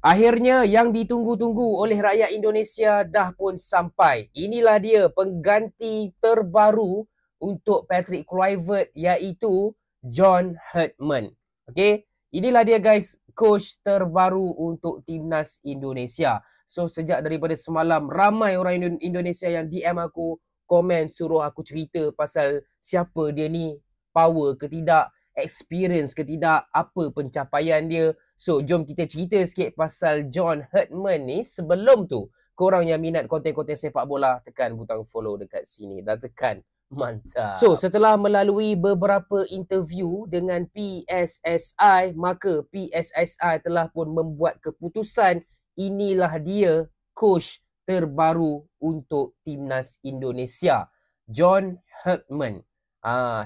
Akhirnya yang ditunggu-tunggu oleh rakyat Indonesia dah pun sampai. Inilah dia pengganti terbaru untuk Patrick Kluivert iaitu John Herdman. Okey, inilah dia guys, coach terbaru untuk timnas Indonesia. So sejak daripada semalam ramai orang Indonesia yang DM aku, komen suruh aku cerita pasal siapa dia ni, power ke tidak, experience ke tidak, apa pencapaian dia. So, jom kita cerita sikit pasal John Herdman ni. Sebelum tu, korang yang minat konten-konten sepak bola, tekan butang follow dekat sini dan tekan mantap. So, setelah melalui beberapa interview dengan PSSI, maka PSSI telah pun membuat keputusan. Inilah dia coach terbaru untuk timnas Indonesia, John Herdman.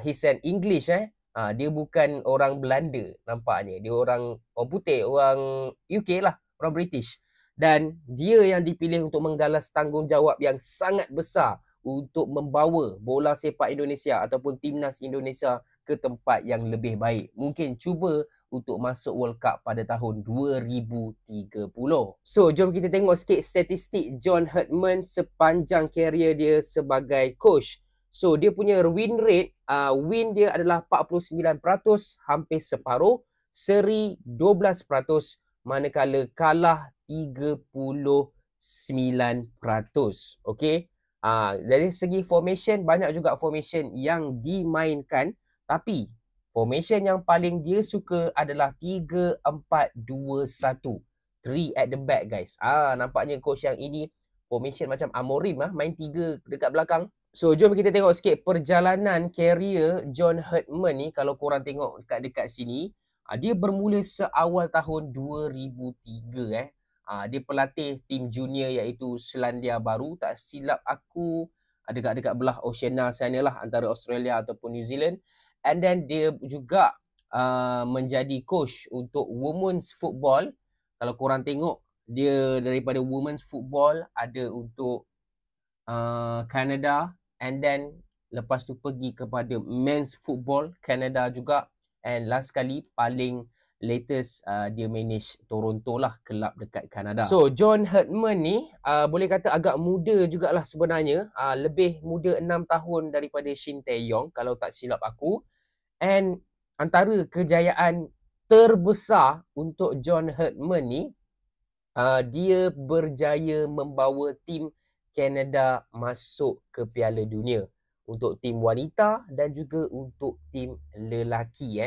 He's an English dia bukan orang Belanda nampaknya. Dia orang putih, orang UK lah, orang British. Dan dia yang dipilih untuk menggalas tanggungjawab yang sangat besar untuk membawa bola sepak Indonesia ataupun timnas Indonesia ke tempat yang lebih baik. Mungkin cuba untuk masuk World Cup pada tahun 2030. So, jom kita tengok sikit statistik John Herdman sepanjang karier dia sebagai coach. So, dia punya win rate, win dia adalah 49%, hampir separuh. Seri 12%, manakala kalah 39%. Okay. Dari segi formation, banyak juga formation yang dimainkan. Tapi, formation yang paling dia suka adalah 3-4-2-1. 3 at the back guys. Nampaknya coach yang ini formation macam Amorim main 3 dekat belakang. So, jom kita tengok sikit perjalanan karier John Herdman ni. Kalau korang tengok dekat sini, dia bermula seawal tahun 2003. Dia pelatih tim junior iaitu Selandia Baru. Tak silap aku, dekat belah Oceania sana lah, antara Australia ataupun New Zealand. And then dia juga menjadi coach untuk women's football. Kalau korang tengok, dia daripada women's football ada untuk Canada, and then lepas tu pergi kepada men's football Canada juga, and last kali paling latest dia manage Toronto lah, kelab dekat Canada. So John Herdman ni boleh kata agak muda jugalah sebenarnya, lebih muda 6 tahun daripada Shin Tae-yong kalau tak silap aku. And antara kejayaan terbesar untuk John Herdman ni, dia berjaya membawa tim Canada masuk ke Piala Dunia untuk tim wanita dan juga untuk tim lelaki.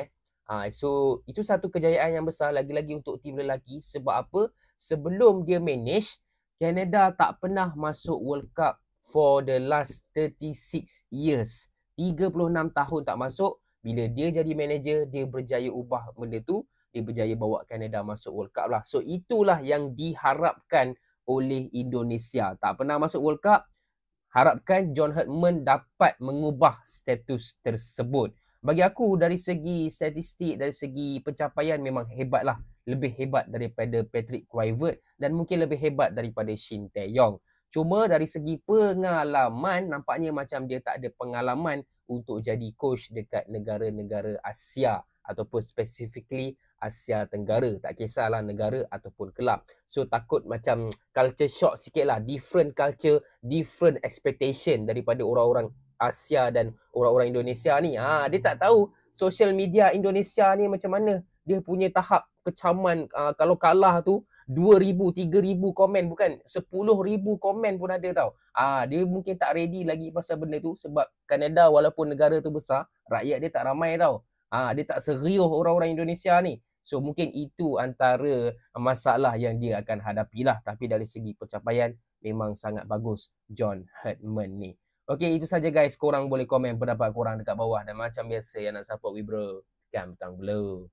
So itu satu kejayaan yang besar lagi-lagi untuk tim lelaki. Sebab apa? Sebelum dia manage, Canada tak pernah masuk World Cup for the last 36 years. 36 tahun tak masuk. Bila dia jadi manager, dia berjaya ubah benda tu. Dia berjaya bawa Canada masuk World Cup lah. So itulah yang diharapkan oleh Indonesia. Tak pernah masuk World Cup, harapkan John Herdman dapat mengubah status tersebut. Bagi aku, dari segi statistik, dari segi pencapaian, memang hebat lah. Lebih hebat daripada Patrick Kluivert dan mungkin lebih hebat daripada Shin Tae-yong. Cuma dari segi pengalaman, nampaknya macam dia tak ada pengalaman untuk jadi coach dekat negara-negara Asia ataupun specifically Asia Tenggara. Tak kisahlah negara ataupun kelab. So takut macam culture shock sikit lah. Different culture, different expectation daripada orang-orang Asia dan orang-orang Indonesia ni. Dia tak tahu social media Indonesia ni macam mana. Dia punya tahap kecaman, kalau kalah tu 2,000, 3,000 komen, bukan 10,000 komen pun ada tau. Dia mungkin tak ready lagi pasal benda tu. Sebab Canada walaupun negara tu besar, rakyat dia tak ramai tau. Dia tak serius orang-orang Indonesia ni. So mungkin itu antara masalah yang dia akan hadapi lah. Tapi dari segi pencapaian, memang sangat bagus John Herdman ni. Okay, itu saja guys. Korang boleh komen pendapat korang dekat bawah. Dan macam biasa, yang nak support we bro, tekan butang below.